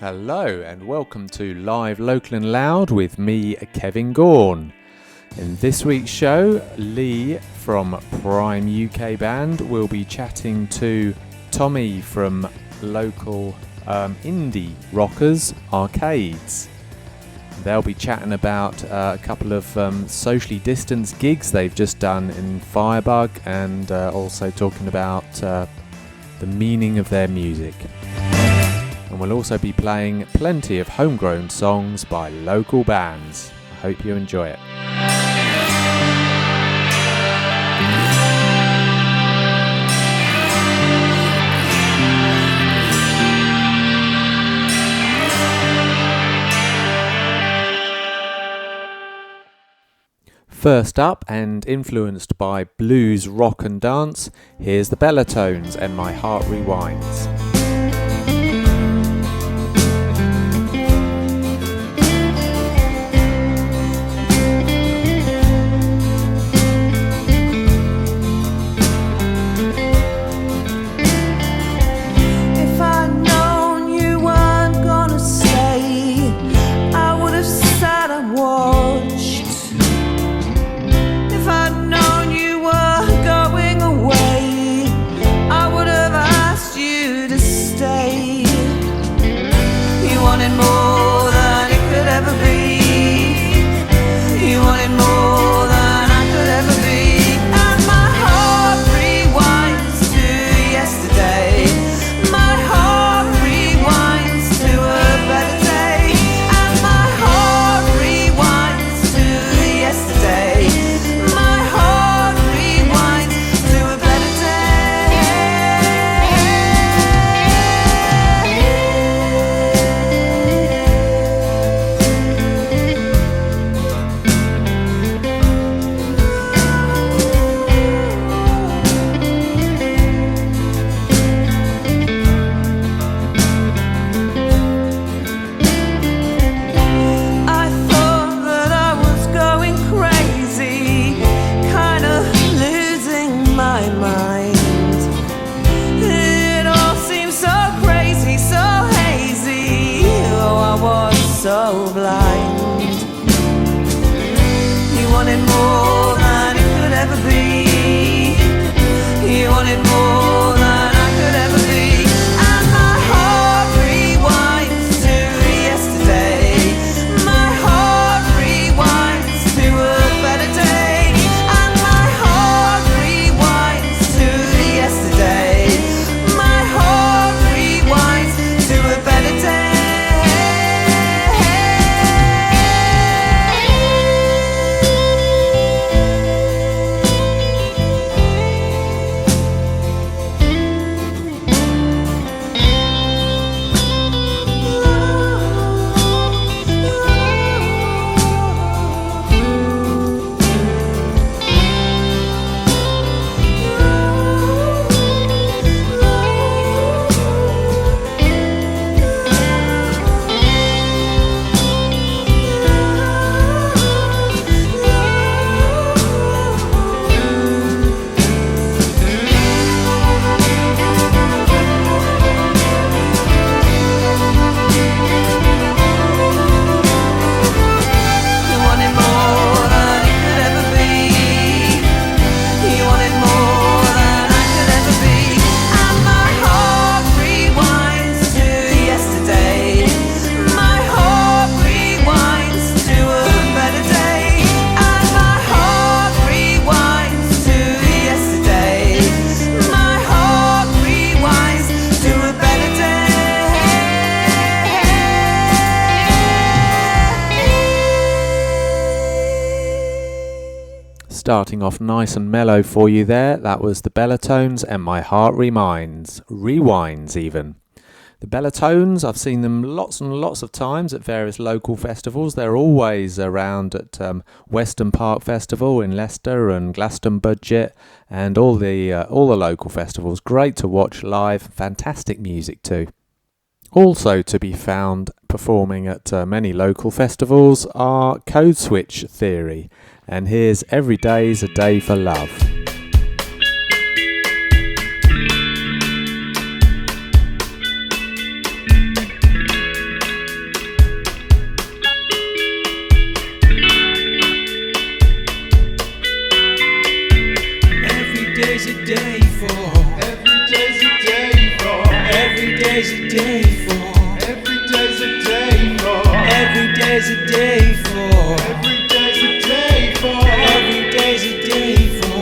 Hello and welcome to Live Local and Loud with me, Kevin Gaughan. In this week's show, Lee from Prime UK Band will be chatting to Tommy from local indie rockers Arcades. They'll be chatting about a couple of socially distanced gigs they've just done in Firebug and also talking about the meaning of their music. And we'll also be playing plenty of homegrown songs by local bands. I hope you enjoy it. First up, and influenced by blues, rock and dance, here's the Bellatones and My Heart Rewinds. Starting off nice and mellow for you there, that was the Bellatones and My Heart Rewinds even. The Bellatones, I've seen them lots and lots of times at various local festivals. They're always around at Western Park Festival in Leicester and Glaston Budget and all the local festivals. Great to watch live, fantastic music too. Also to be found performing at many local festivals are Code Switch Theory. And here's Every Day's a Day for Love. day for. Every day's a day for. Every day's a day for. Every day's a day for. Every day's a day for. Every day's a day for. Every day's a day for.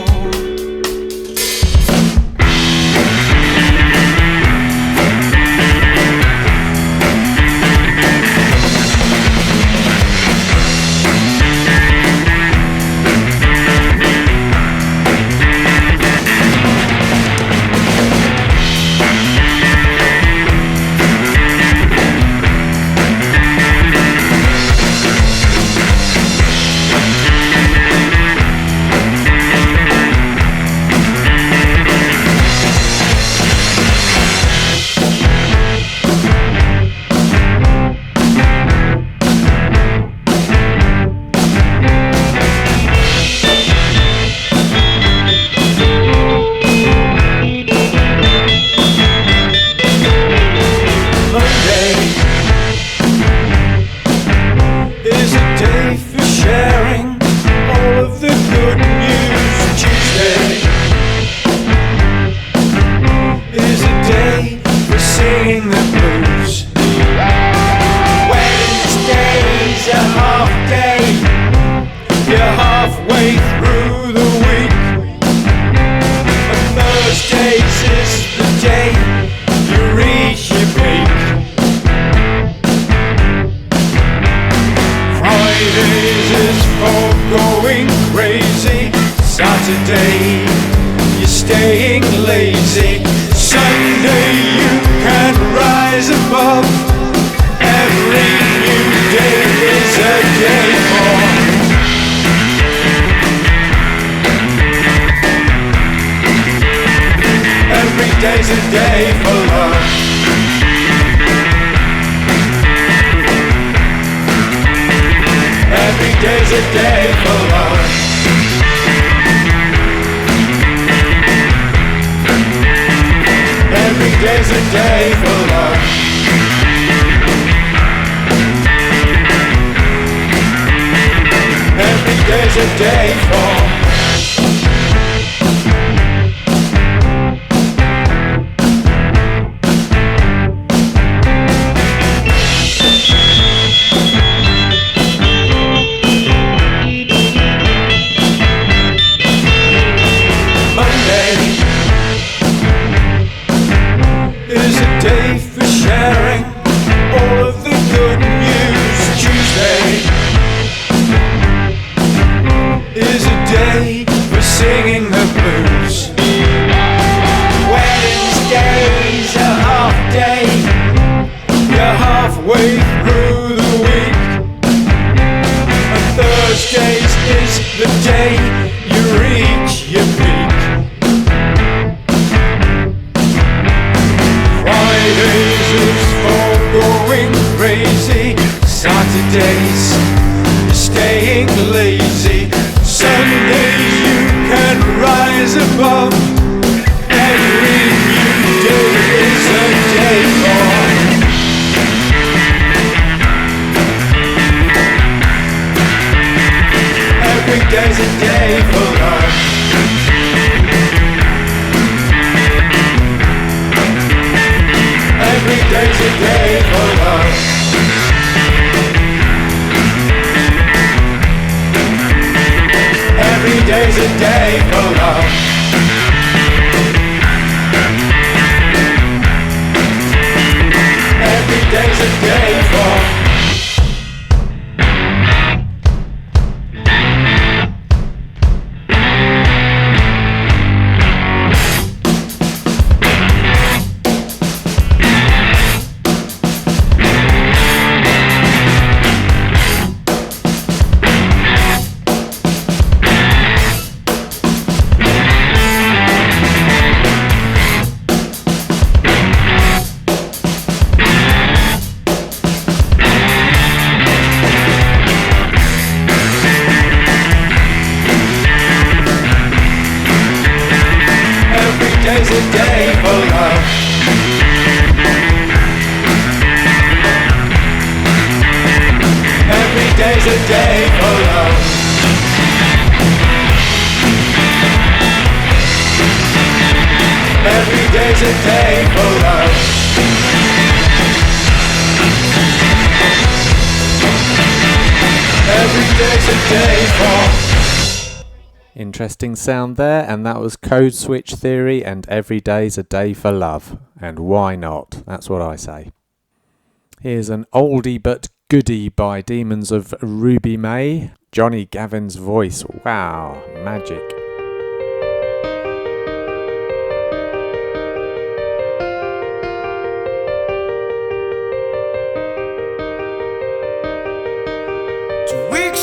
Saturday, you're staying lazy. Sunday, you can rise above. Every new day is a day more. Every day's a day for love. Every day's a day for love. Every day's a day for love. Every day's a day for. Day for sharing all of the good news. Tuesday is a day for singing the blues. Wednesday's a half day. You're halfway through the week. And Thursdays is the day you reach your peak. Fridays is for going crazy. Saturdays, you're staying lazy. Sundays, you can rise above. Every new day is a day for. Every day's a day for love. Every day's a day for love. Every day's a day for love. Every day's a day for. Every day's a day for love. Every day's a day for love. day's a day for love. Every day's a day for. Interesting sound there, and that was Code Switch Theory and Every Day's a Day for Love. And why not? That's what I say. Here's an oldie but goodie by Demons of Ruby May. Johnny Gavin's voice. Wow, magic.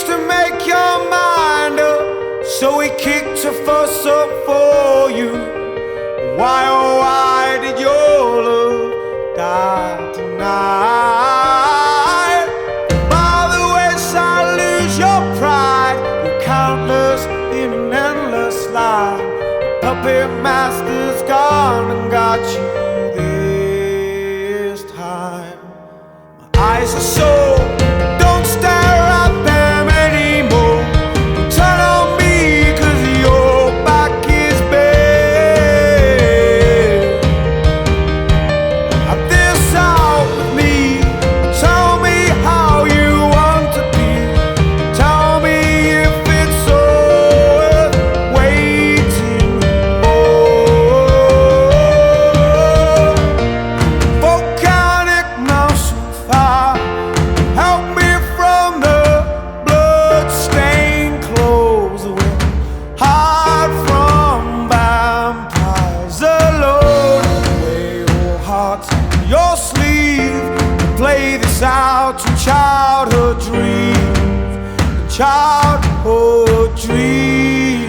To make your mind up, so he kicked a fuss up for you. Why, oh why did your love die tonight? By the wayside lose your pride, you're countless in an endless line. The puppet master's gone and got you this time. My eyes are so, don't stare at them anymore. Don't turn on me, 'cause your back is bare. Have this out with me. Tell me how you want to be. Tell me if it's all worth waiting for. Volcanic mouse on fire, help me from the blood-stained clothes that will hide from vampires alone. Wear your hearts on your sleeve, play this out in childhood dreams, childhood dreams.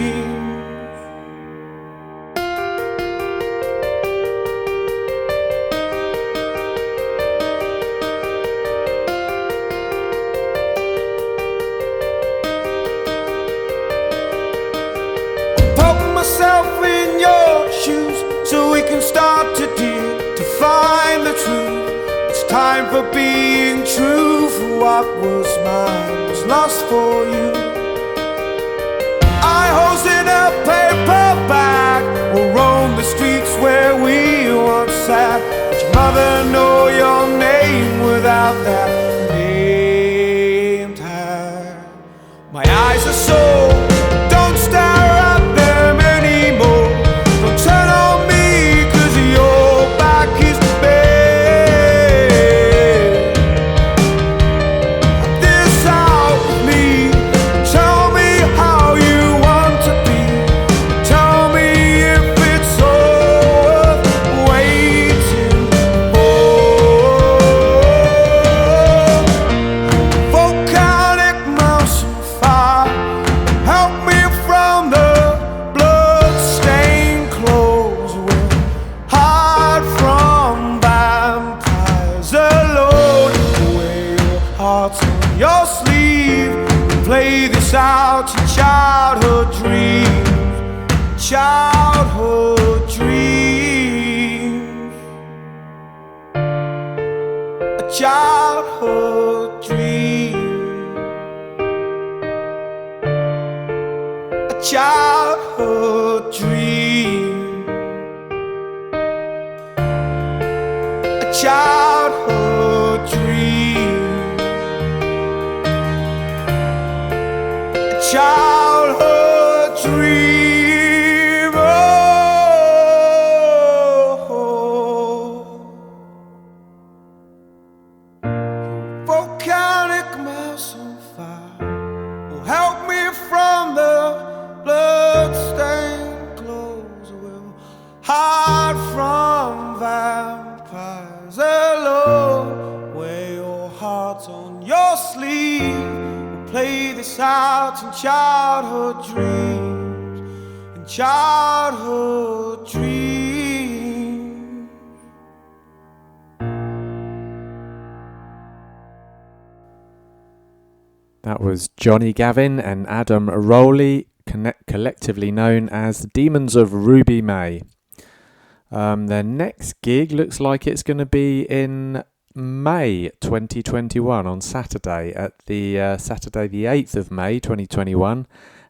Put myself in your shoes so we can start to dig, to find the truth. It's time for being true, for what was mine was lost for you. I holes in a paperback will roam the streets where we once sat. Did your mother know your name without that name tag? My eyes are so, don't stare at them anymore. Don't turn on me, 'cause your back is bare. Have this out with me. Tell me how you want to be. Tell me if it's all worth waiting for. Volcanic mouse on fire, help me from the blood-stained clothes. We'll hide from vampires alone. Wear your hearts on your sleeve, play this out in childhood dreams, childhood dreams, a childhood dream, a childhood dream, a childhood dream, a childhood dream. Volcanic mouse on fire will help me from the blood-stained clothes. Will hide from vampires alone. Wear your heart on your sleeve. We'll play this out in childhood dreams, in childhood dreams. That was Johnny Gavin and Adam Rowley, collectively known as the Demons of Ruby May. Their next gig looks like it's going to be in May 2021 on Saturday, at the Saturday the 8th of May 2021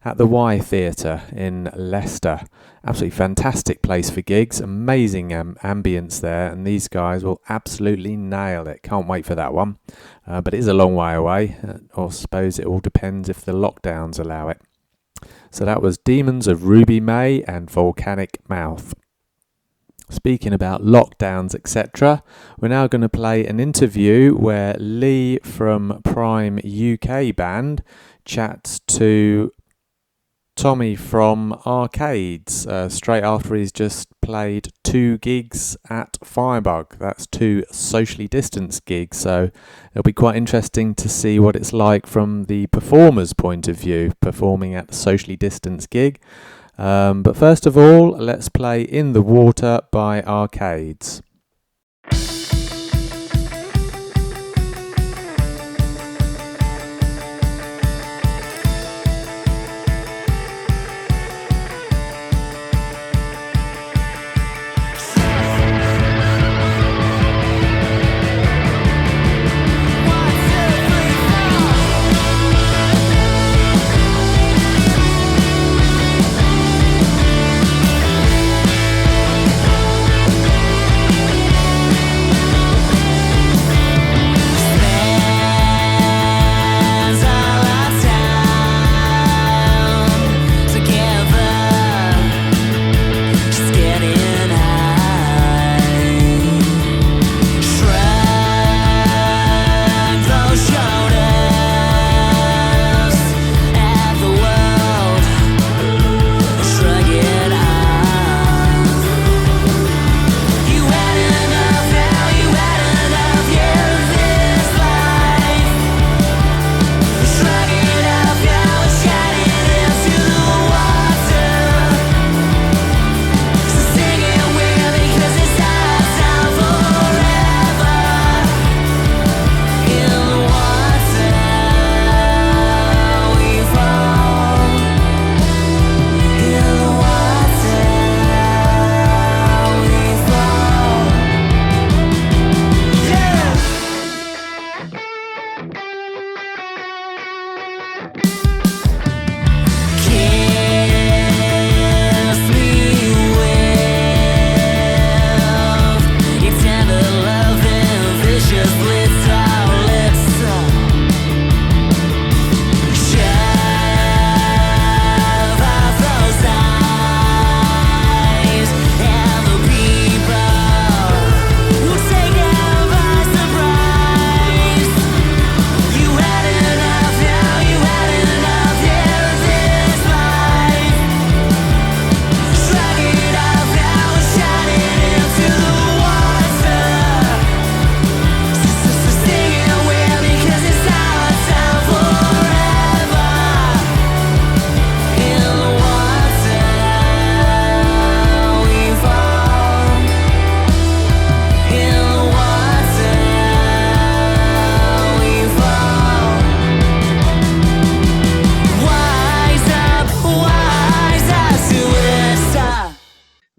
at the Y Theatre in Leicester. Absolutely fantastic place for gigs, amazing ambience there, and these guys will absolutely nail it. Can't wait for that one. But it is a long way away, or I suppose it all depends if the lockdowns allow it. So that was Demons of Ruby May and Volcanic Mouth. Speaking about lockdowns, etc., we're now going to play an interview where Lee from Prime UK Band chats to Tommy from Arcades straight after he's just played 2 gigs at Firebug. That's 2 socially distanced gigs, so it'll be quite interesting to see what it's like from the performer's point of view, performing at a socially distanced gig. But first of all, let's play In the Water by Arcades.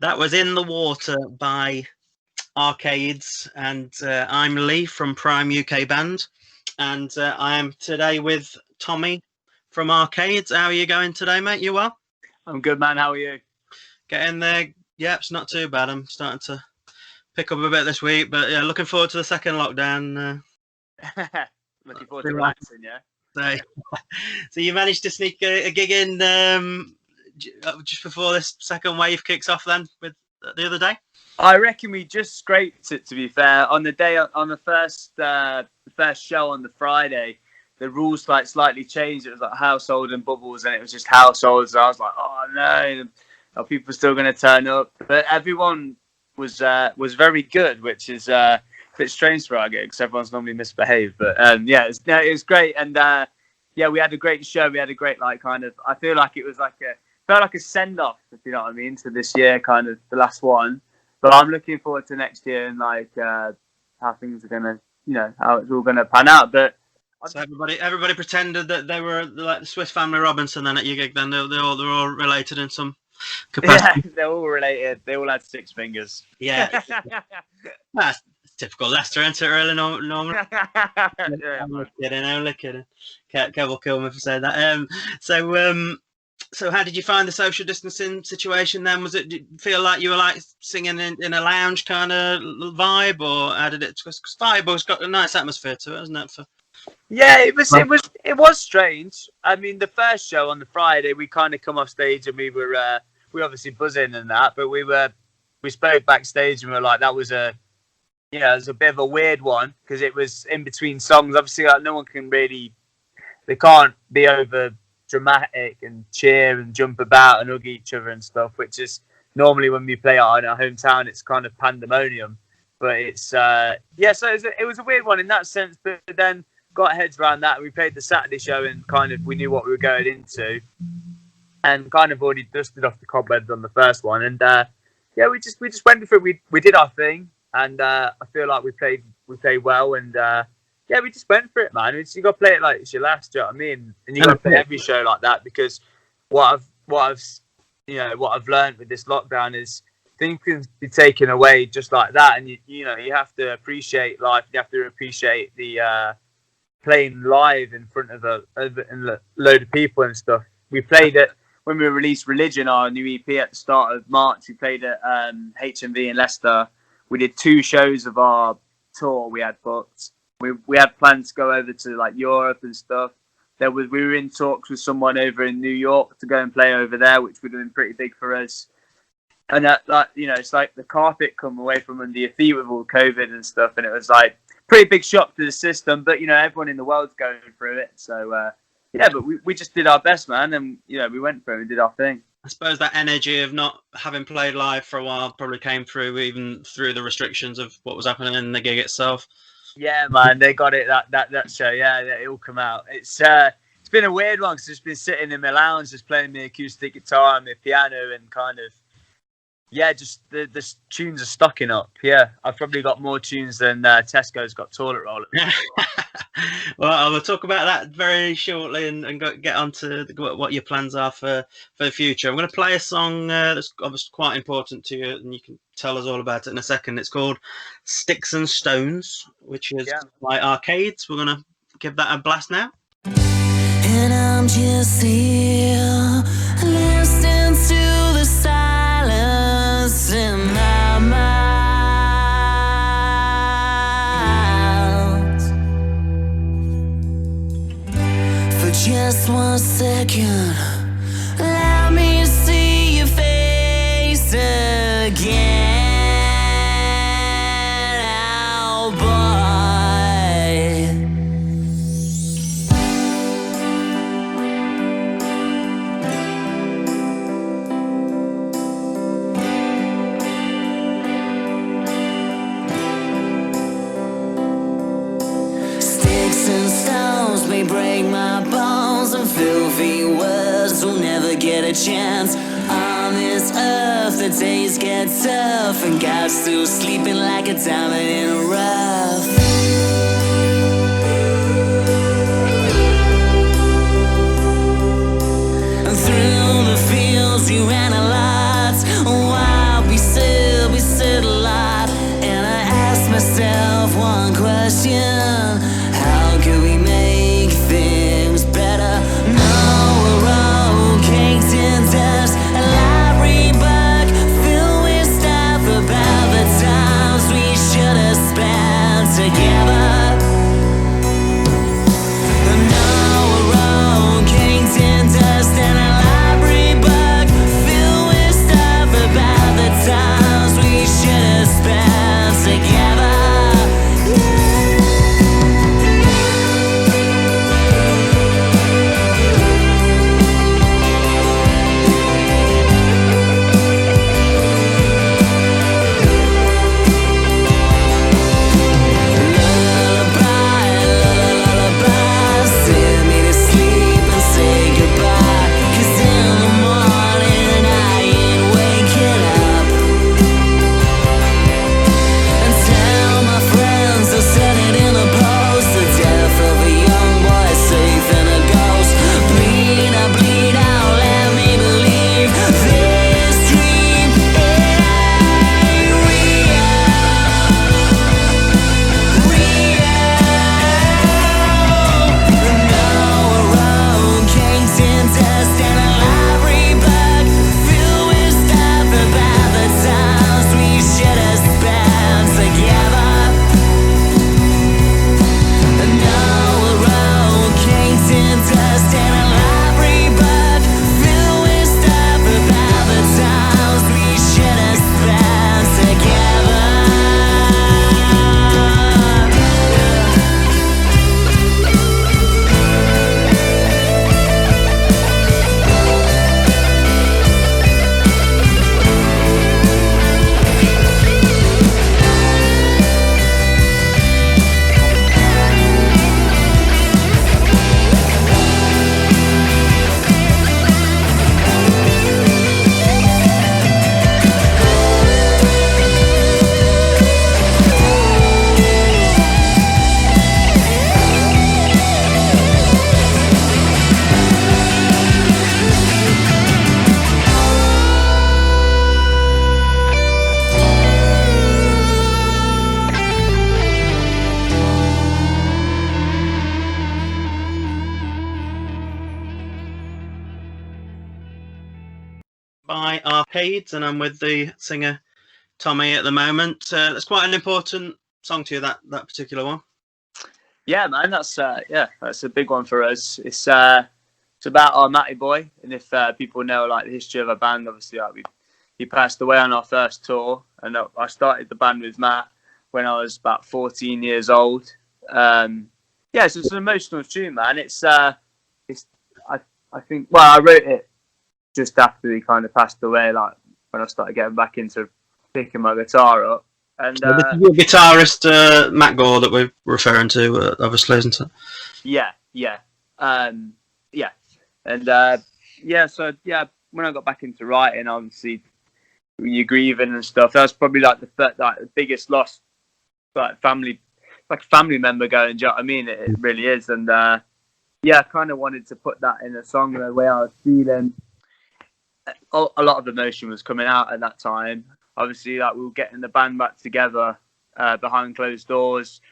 That was In the Water by Arcades, and I'm Lee from Prime UK Band, and I am today with Tommy from Arcades. How are you going today, mate? You well? I'm good, man. How are you? Getting there. Yeah, it's not too bad. I'm starting to pick up a bit this week, but yeah, looking forward to the second lockdown. Looking forward to relaxing, yeah? So you managed to sneak a gig in just before this second wave kicks off then with the other day? I reckon we just scraped it, to be fair. On the day, on the first show on the Friday, the rules slightly changed. It was like household and bubbles, and it was just households. So I was like, oh no, are people still going to turn up? But everyone was very good, which is a bit strange for our gigs. Everyone's normally misbehaved, but it was great. And we had a great show. We had a great I feel like it was felt like a send off, if you know what I mean, to this year, kind of the last one. But I'm looking forward to next year and how things are gonna, how it's all gonna pan out. But so everybody pretended that they were like the Swiss Family Robinson then at your gig. Then they're all related in some capacity. Yeah, they're all related. They all had 6 fingers. Yeah, that's typical Leicester, isn't it? Really, normally. I'm only kidding. Kev will kill me for saying that. So how did you find the social distancing situation then? Did you feel like you were like singing in a lounge kind of vibe, or how did it? Because Fireball's got a nice atmosphere to it, hasn't it? Yeah, it was strange. I mean, the first show on the Friday, we kind of come off stage and we were obviously buzzing and that, but we spoke backstage and we were like, that was it was a bit of a weird one because it was in between songs. Obviously, like, no one can really, they can't be over dramatic and cheer and jump about and hug each other and stuff, which is normally when we play out in our hometown, it's kind of pandemonium. But it's so it was a weird one in that sense. But then got our heads around that. We played the Saturday show and kind of we knew what we were going into, and kind of already dusted off the cobwebs on the first one. And we just went for it. We did our thing, and I feel like we played well. And we just went for it, man. You got to play it like it's your last. Do you know what I mean? And you got to play every show like that, because what I've learned with this lockdown is things can be taken away just like that, and you have to appreciate life. You have to appreciate the playing live in front of a load of people and stuff. We played it when we released Religion, our new EP, at the start of March. We played at HMV in Leicester. We did 2 shows of our tour we had booked. We had plans to go over to like Europe and stuff. We were in talks with someone over in New York to go and play over there, which would have been pretty big for us. And it's like the carpet come away from under your feet with all COVID and stuff, and it was like pretty big shock to the system. But everyone in the world's going through it, so but we just did our best, man, and we went through and did our thing. I suppose that energy of not having played live for a while probably came through even through the restrictions of what was happening in the gig itself. Yeah, man, they got it that show. Yeah, it all come out. It's been a weird one because I've just been sitting in my lounge, just playing my acoustic guitar and my piano, and kind of just the tunes are stocking up. Yeah, I've probably got more tunes than Tesco's got toilet roll. Well, I will talk about that very shortly and get on to what your plans are for the future. I'm going to play a song that's obviously quite important to you, and you can tell us all about it in a second. It's called Sticks and Stones, which is by Arcades. We're going to give that a blast now. And I'm just here listening to the silence in my mind. For just 1 second, let me see your face again. Oh boy, sticks and stones may break my bones, and filthy words will never get a chance. On this earth, the days get tough, and God's still sleeping like a diamond in a rough. And through the fields, you ran a lot. Wow, we said a lot. And I asked myself one question: how can we make things better? No, we're all caked in dust. A library book filled with stuff about the times we should have spent together. No, we're all caked in dust, and a library book filled with stuff about the times we should have spent together. Arcades, and I'm with the singer Tommy at the moment. That's quite an important song to you, that particular one. Yeah, man, that's a big one for us. It's about our Matty boy, and if people know like the history of our band, obviously like he passed away on our first tour, and I started the band with Matt when I was about 14 years old. So it's an emotional tune, man. I think I wrote it just after he kind of passed away, like when I started getting back into picking my guitar up. And This is your guitarist Matt Gore that we're referring to, obviously, isn't it? Yeah. And when I got back into writing, obviously you're grieving and stuff. That was probably like the biggest loss, like family member going. Do you know what I mean? It really is. And I kind of wanted to put that in a song the way I was feeling. A lot of emotion was coming out at that time. Obviously, like we were getting the band back together behind closed doors,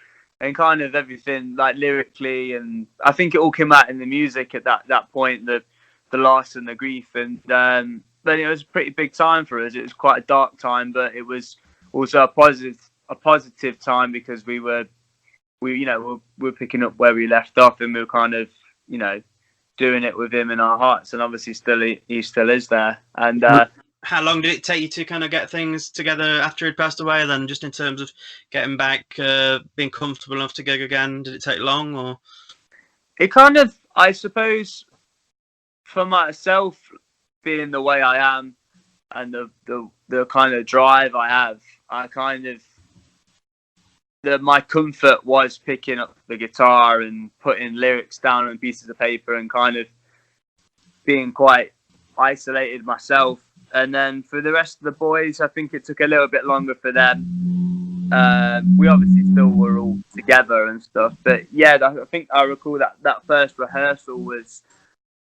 and kind of everything like lyrically, and I think it all came out in the music at that point. The loss and the grief, and then it was a pretty big time for us. It was quite a dark time, but it was also a positive time because we were picking up where we left off, and we were kind of doing it with him in our hearts, and obviously he still is there. And how long did it take you to kind of get things together after he'd passed away? Then, just in terms of getting back, being comfortable enough to gig again, did it take long, or? It kind of, I suppose, for myself, being the way I am, and the kind of drive I have, my comfort was picking up the guitar and putting lyrics down on pieces of paper and kind of being quite isolated myself. And then for the rest of the boys, I think it took a little bit longer for them. We obviously still were all together and stuff. But yeah, I think I recall that first rehearsal was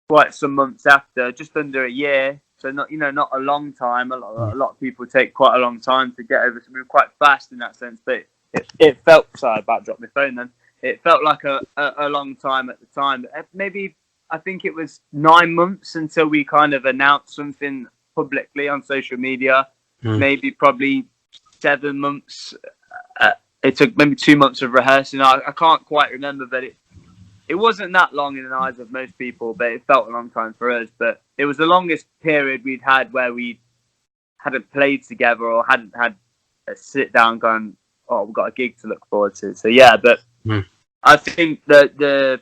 quite some months after, just under a year. So not a long time. A lot of people take quite a long time to get over. So we were quite fast in that sense. But it felt, sorry, I about dropped my phone then. It felt like a long time at the time. Maybe, I think it was 9 months until we kind of announced something publicly on social media. Maybe probably 7 months. It took maybe 2 months of rehearsing. I can't quite remember, but it wasn't that long in the eyes of most people, but it felt a long time for us. But it was the longest period we'd had where we hadn't played together or hadn't had a sit down going, oh, we've got a gig to look forward to. So yeah, but I think that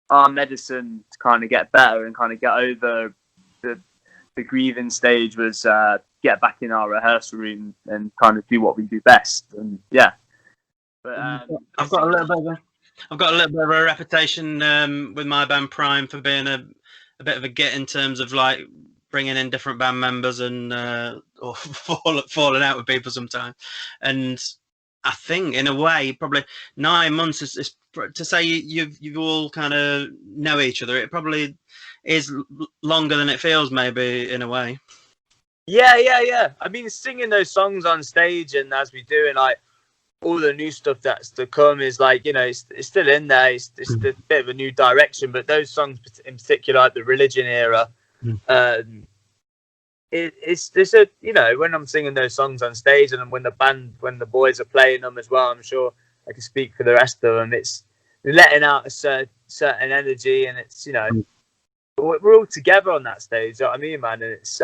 our medicine to kind of get better and kind of get over the grieving stage was get back in our rehearsal room and kind of do what we do best. And yeah, but I've got a little bit of a reputation with my band Prime for being a bit of a git in terms of like bringing in different band members and or falling out with people sometimes. And I think in a way, probably 9 months is to say you all kind of know each other. It probably is longer than it feels, maybe, in a way. Yeah. I mean, singing those songs on stage, and as we do, and like all the new stuff that's to come is like, it's still in there. It's a bit of a new direction, but those songs in particular, like the Religion era, it's when I'm singing those songs on stage, and when the boys are playing them as well, I'm sure I can speak for the rest of them. It's letting out a certain energy, and it's we're all together on that stage. You know what I mean, man? And it's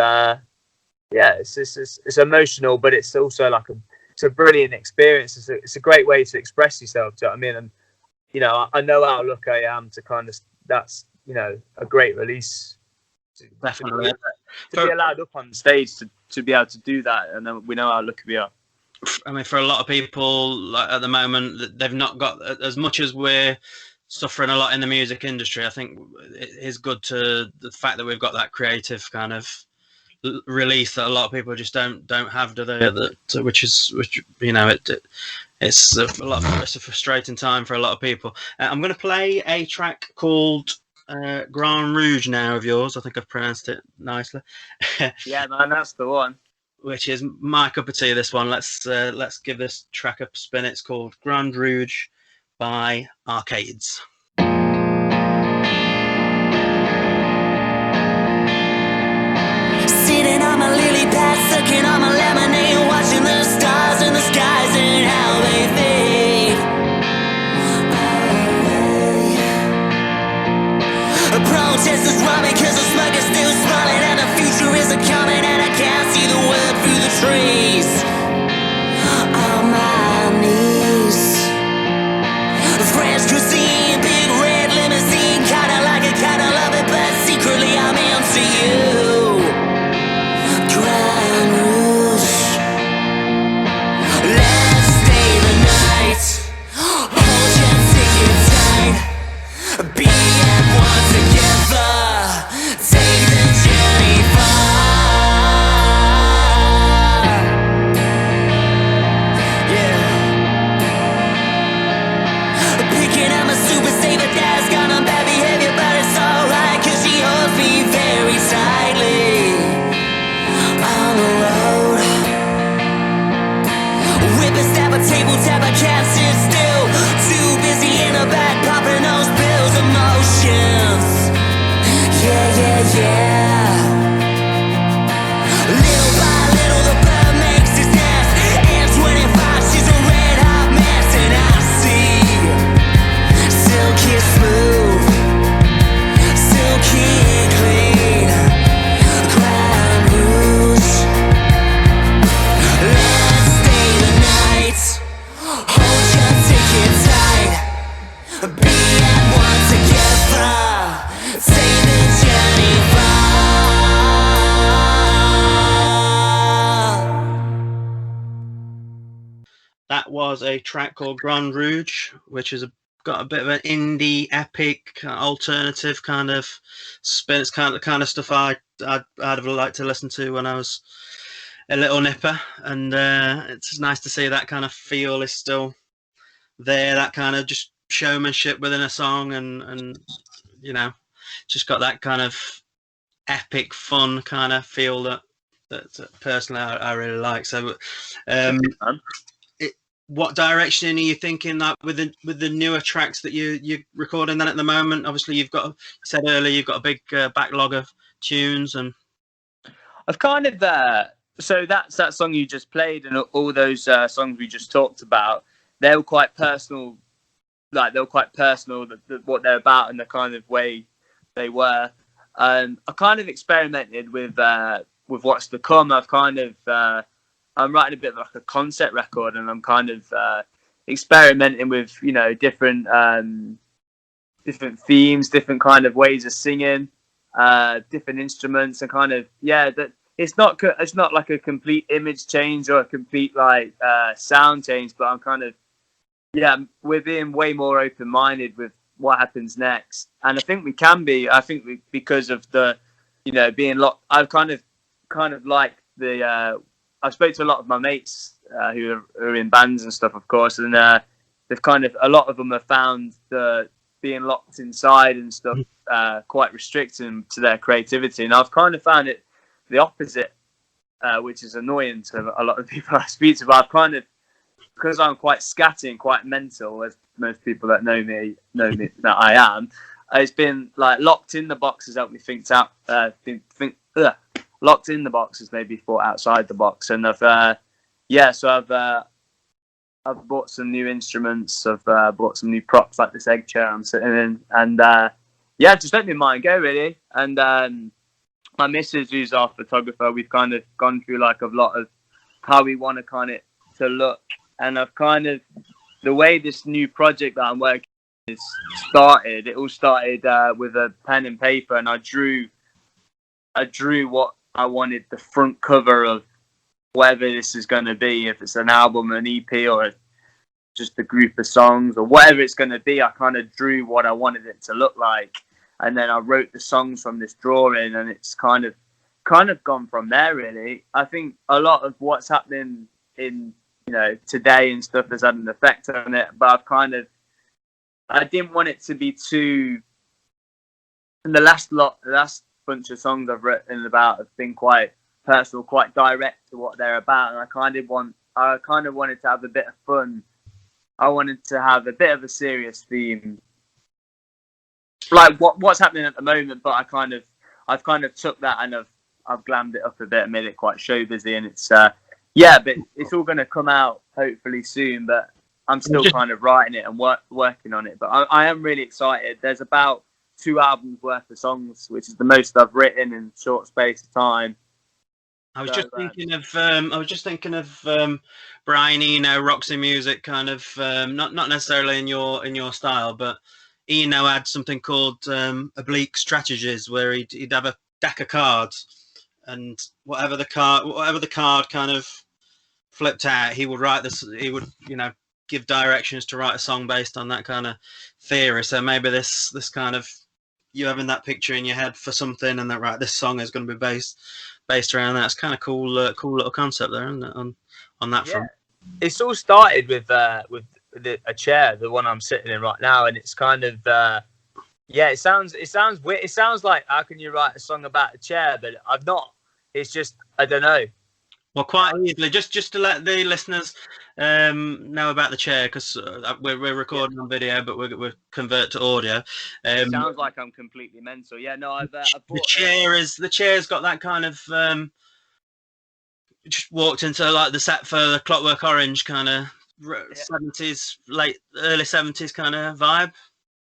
it's emotional, but it's also like it's a brilliant experience. It's a great way to express yourself. Do you know what I mean? And I know how lucky I am to kind of that's a great release. Definitely. To be allowed up on stage to be able to do that, and then we know how lucky we are. I mean, for a lot of people, like at the moment, they've not got as much as we're suffering a lot in the music industry. I think it is good to the fact that we've got that creative kind of release that a lot of people just don't have, do they? Which it's it's a frustrating time for a lot of people. I'm going to play a track called Grand Rouge now of yours. I think I've pronounced it nicely. Yeah, man, that's the one. Which is my cup of tea. This one. Let's give this track a spin. It's called Grand Rouge by Arcades. Sitting on my little a table tab, I can't sit still. Too busy in the back, popping those pills. Emotions, yeah, yeah, yeah. Little by little, the bird makes his nest. And 25, she's a red hot mess. And I see silky smooth, silky clean, crown rouge. Let's stay the night, hold your ticket tight, be at one together, take the journey far. That was a track called Grand Rouge, which is got a bit of an indie, epic, alternative kind of spin. It's kind of stuff I'd have liked to listen to when I was a little nipper, and it's nice to see that kind of feel is still there. That kind of just showmanship within a song, and you know, just got that kind of epic, fun kind of feel that personally I really like. So, what direction are you thinking, like with the newer tracks that you're recording then at the moment? Obviously, you said earlier you've got a big backlog of tunes, and I've kind of so that's that song you just played, and all those songs we just talked about. They were quite personal, what they're about and the kind of way they were. I kind of experimented with what's to come. I'm writing a bit of like a concept record, and I'm kind of experimenting with, you know, different themes, different kind of ways of singing, different instruments, and kind of that it's not like a complete image change or a complete like sound change, but I'm kind of we're being way more open minded with what happens next, and I think we can be. I think because of the, you know, being locked. I've kind of like the. I've spoke to a lot of my mates who are in bands and stuff, of course, and they've kind of, a lot of them have found the being locked inside and stuff quite restricting to their creativity, and I've kind of found it the opposite, which is annoying to a lot of people I speak to. But I've kind of, because I'm quite scatty and quite mental, as most people that know me that I am. It's been like locked in the box has helped me think out. Locked in the box has maybe thought outside the box, and I've bought some new instruments. I've bought some new props like this egg chair I'm sitting in, and just let my mind go really. And my missus, who's our photographer, we've kind of gone through like a lot of how we want to kind of to look, and I've kind of, the way this new project that I'm working is started. It all started with a pen and paper, and I drew what I wanted the front cover of whatever this is going to be, if it's an album, an EP, or just a group of songs, or whatever it's going to be. I kind of drew what I wanted it to look like, and then I wrote the songs from this drawing, and it's kind of gone from there really. I think a lot of what's happening in, you know, today and stuff has had an effect on it, but I didn't want it to be too, and the last bunch of songs I've written about have been quite personal, quite direct to what they're about, and I kind of wanted to have a bit of fun. I wanted to have a bit of a serious theme, like what's happening at the moment. But I've kind of took that and I've glammed it up a bit and made it quite show busy, and it's but it's all going to come out hopefully soon. But I'm still kind of writing it and working on it. But I am really excited. There's about 2 albums worth of songs, which is the most I've written in a short space of time. I was just thinking of Brian Eno, Roxy Music, kind of not necessarily in your style, but Eno had something called Oblique Strategies, where he'd have a deck of cards, and whatever the card kind of flipped out, he would give directions to write a song based on that kind of theory. So maybe this kind of, you having that picture in your head for something, and that, right, this song is going to be based around that. It's kind of cool little concept there, isn't it, on that front? It's all started with a chair, the one I'm sitting in right now, and it's kind of it sounds weird. It sounds like, how can you write a song about a chair? But I've not. It's just, I don't know. Well, quite easily, just to let the listeners know about the chair, because we're recording on video, but we're convert to audio. It sounds like I'm completely mental. Yeah, no, I've The bought the chair's got that kind of just walked into like the set for the Clockwork Orange kind of 70s, early 70s kind of vibe.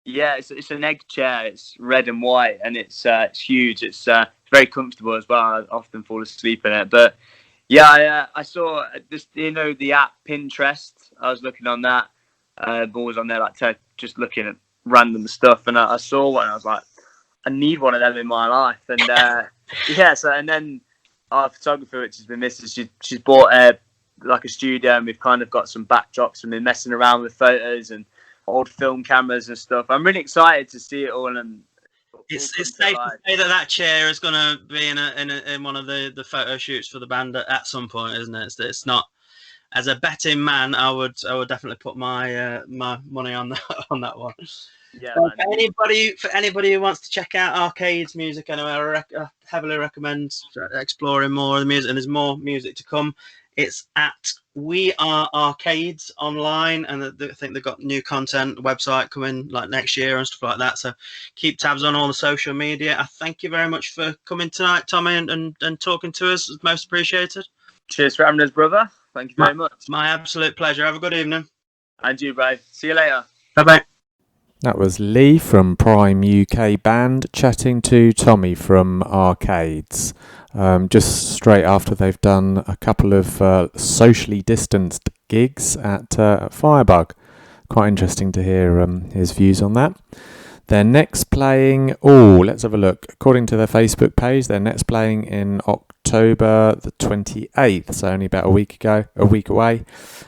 Yeah, it's an egg chair. It's red and white, and it's huge. It's very comfortable as well. I often fall asleep in it. But yeah, I saw this. The app Pinterest. I was looking on that. Always on there, like just looking at random stuff, and I saw one. And I was like, I need one of them in my life. And and then our photographer, which has been missing, she's bought a studio, and we've kind of got some backdrops and been messing around with photos and old film cameras and stuff. I'm really excited to see it all. And it's safe to say that chair is going to be in one of the photo shoots for the band at some point, isn't it? It's not. As a betting man, I would definitely put my my money on that one. Yeah. For anybody who wants to check out Arcade's music, anyway, I heavily recommend exploring more of the music, and there's more music to come. It's at We Are Arcades online, and I think they've got new content website coming like next year and stuff like that. So keep tabs on all the social media. I thank you very much for coming tonight, Tommy, and talking to us. It's most appreciated. Cheers for having us, brother. Thank you very much. My absolute pleasure. Have a good evening. And you, bro. See you later. Bye-bye. That was Lee from Prime UK Band chatting to Tommy from Arcades. Just straight after they've done a couple of socially distanced gigs at Firebug. Quite interesting to hear his views on that. They're next playing, let's have a look. According to their Facebook page, they're next playing in October the 28th, so only about a week away.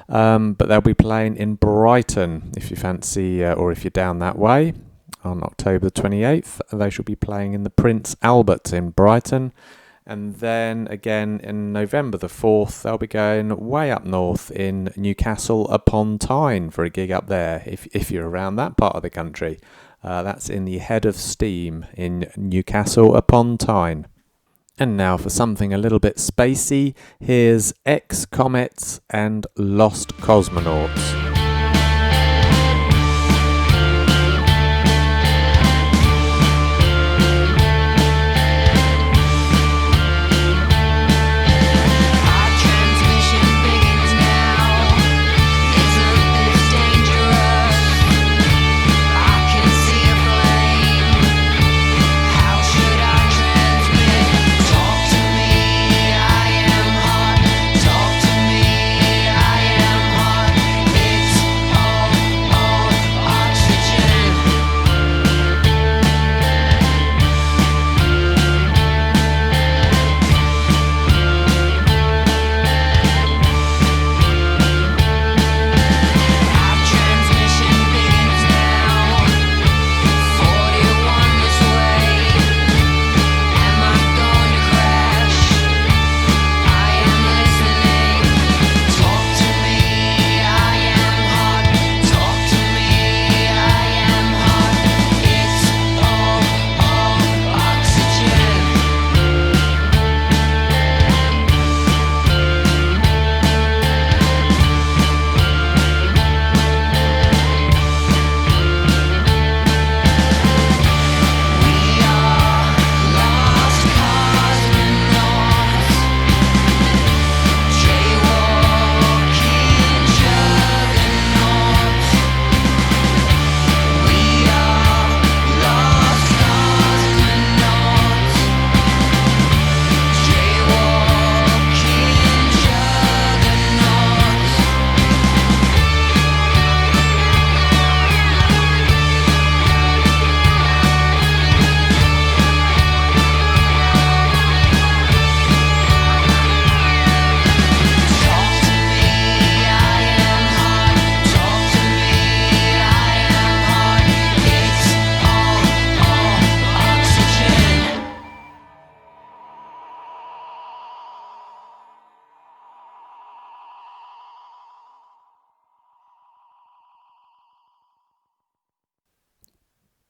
But they'll be playing in Brighton, if you fancy, or if you're down that way, on October the 28th. They shall be playing in the Prince Albert in Brighton. And then again in November the 4th, they'll be going way up north in Newcastle upon Tyne for a gig up there, if you're around that part of the country. That's in the Head of Steam in Newcastle upon Tyne. And now for something a little bit spacey, here's X-Comets and Lost Cosmonauts. Talk to me, I am hot.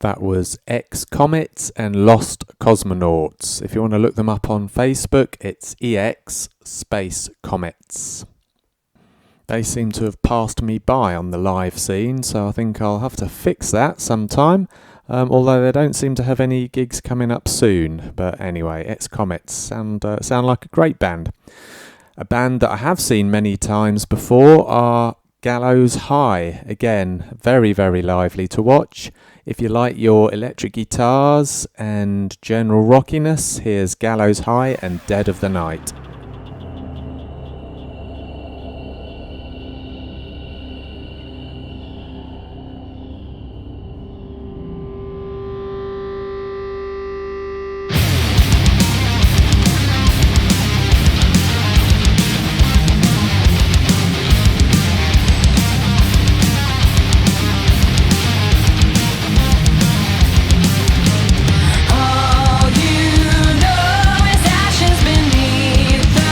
That was X Comets and Lost Cosmonauts. If you want to look them up on Facebook, it's EX space Comets. They seem to have passed me by on the live scene, so I think I'll have to fix that sometime. Although they don't seem to have any gigs coming up soon. But anyway, X Comets sound like a great band. A band that I have seen many times before are Gallows High. Again, very, very lively to watch. If you like your electric guitars and general rockiness, here's Gallows High and Dead of the Night. All you know is ashes beneath the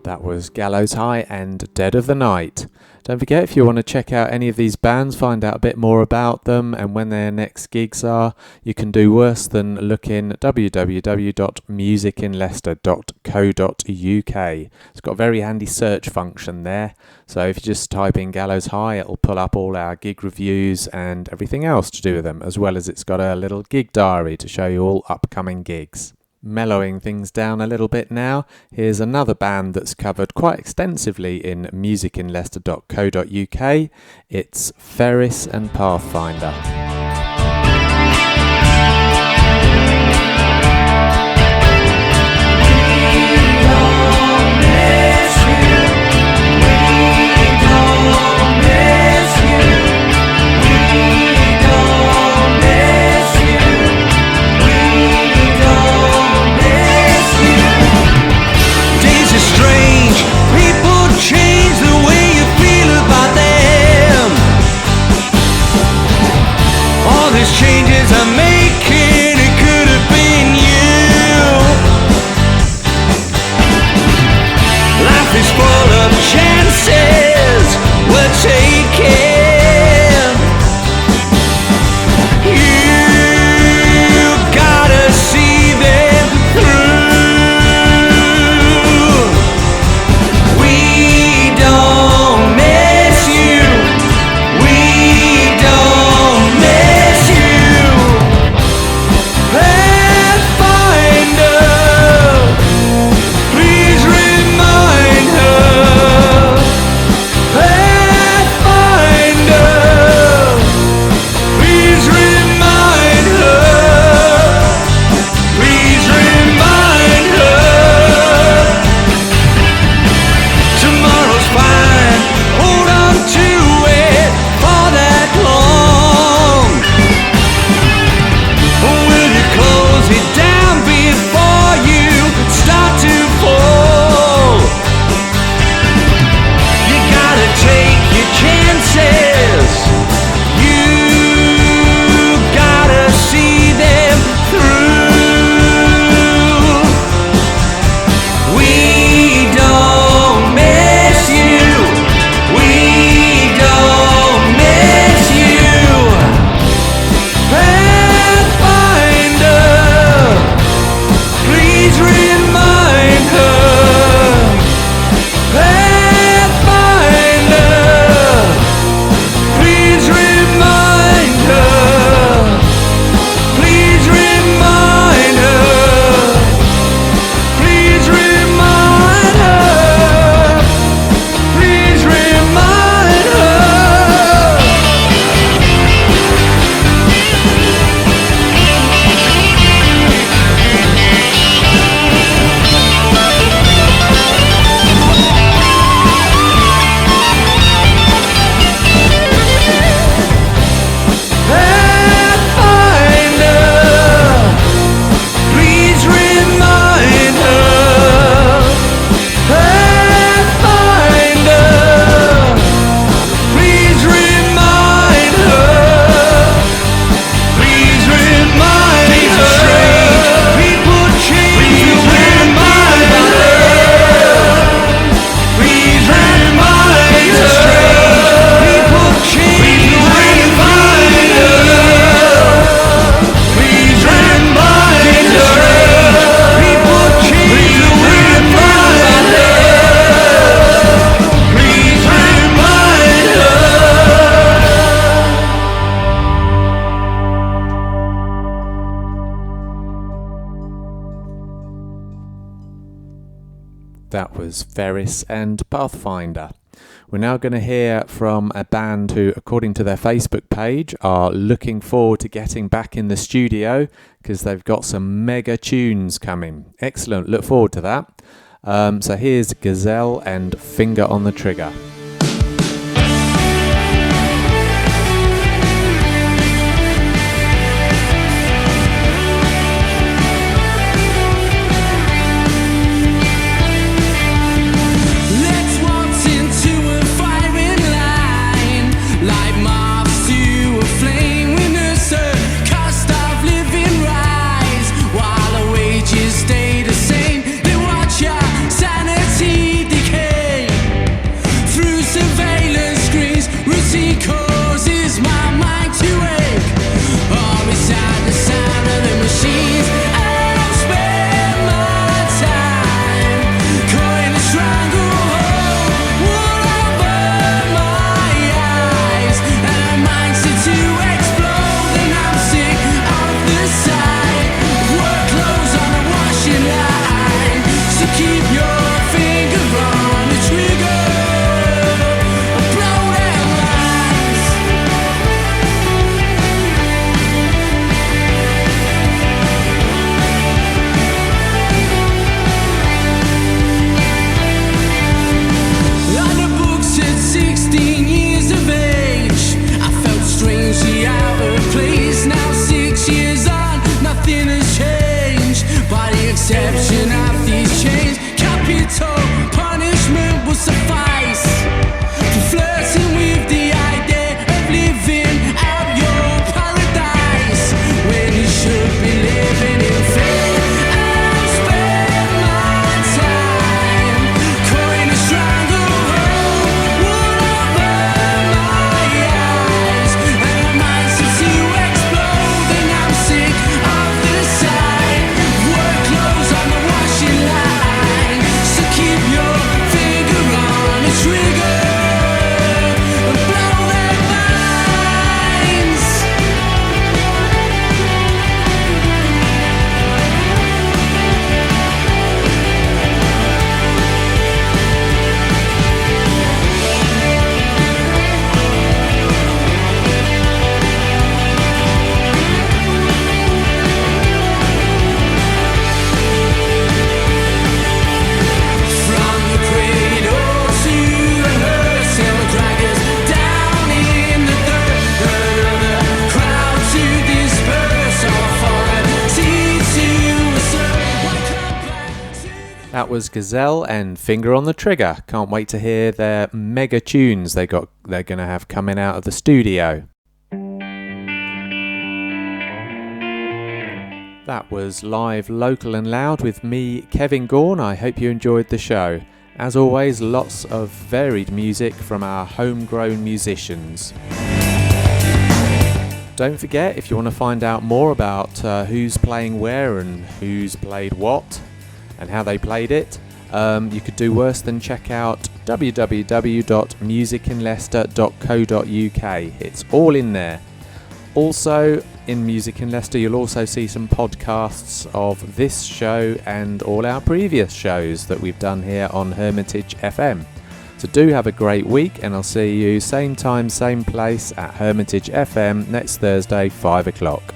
That was Gallows High and Dead of the Night. Don't forget, if you want to check out any of these bands, find out a bit more about them and when their next gigs are, you can do worse than look in www.musicinleicester.co.uk. It's got a very handy search function there. So if you just type in Gallows High, it'll pull up all our gig reviews and everything else to do with them, as well as it's got a little gig diary to show you all upcoming gigs. Mellowing things down a little bit now, here's another band that's covered quite extensively in musicinleicester.co.uk. It's Ferris and Pathfinder. We don't miss you. That was Ferris and Pathfinder. We're now going to hear from a band who, according to their Facebook page, are looking forward to getting back in the studio because they've got some mega tunes coming. Excellent, look forward to that. So here's Gazelle and Finger on the Trigger. Exception of these chains, capital punishment will suffice for flirting with the idea of living out your paradise when you should be living in fear. I'll spend my time coining a stranglehold over my eyes, and my mind seems to explode, and I'm sick of the sight. Work clothes on the washing line, so keep your finger on the trigger and blow their minds. From the cradle to the hearse, and the dragons down in the dirt of the crowd to disperse, all fallen seeds to assert. Why come back to That was Gazelle and Finger on the Trigger. Can't wait to hear their mega tunes they're going to have coming out of the studio. That was Live, Local and Loud with me, Kevin Gaughan. I hope you enjoyed the show. As always, lots of varied music from our homegrown musicians. Don't forget, if you want to find out more about who's playing where and who's played what and how they played it, you could do worse than check out www.musicinleicester.co.uk. It's all in there. Also, in Music in Leicester, you'll also see some podcasts of this show and all our previous shows that we've done here on Hermitage FM. So do have a great week, and I'll see you same time, same place at Hermitage FM next Thursday, 5 o'clock.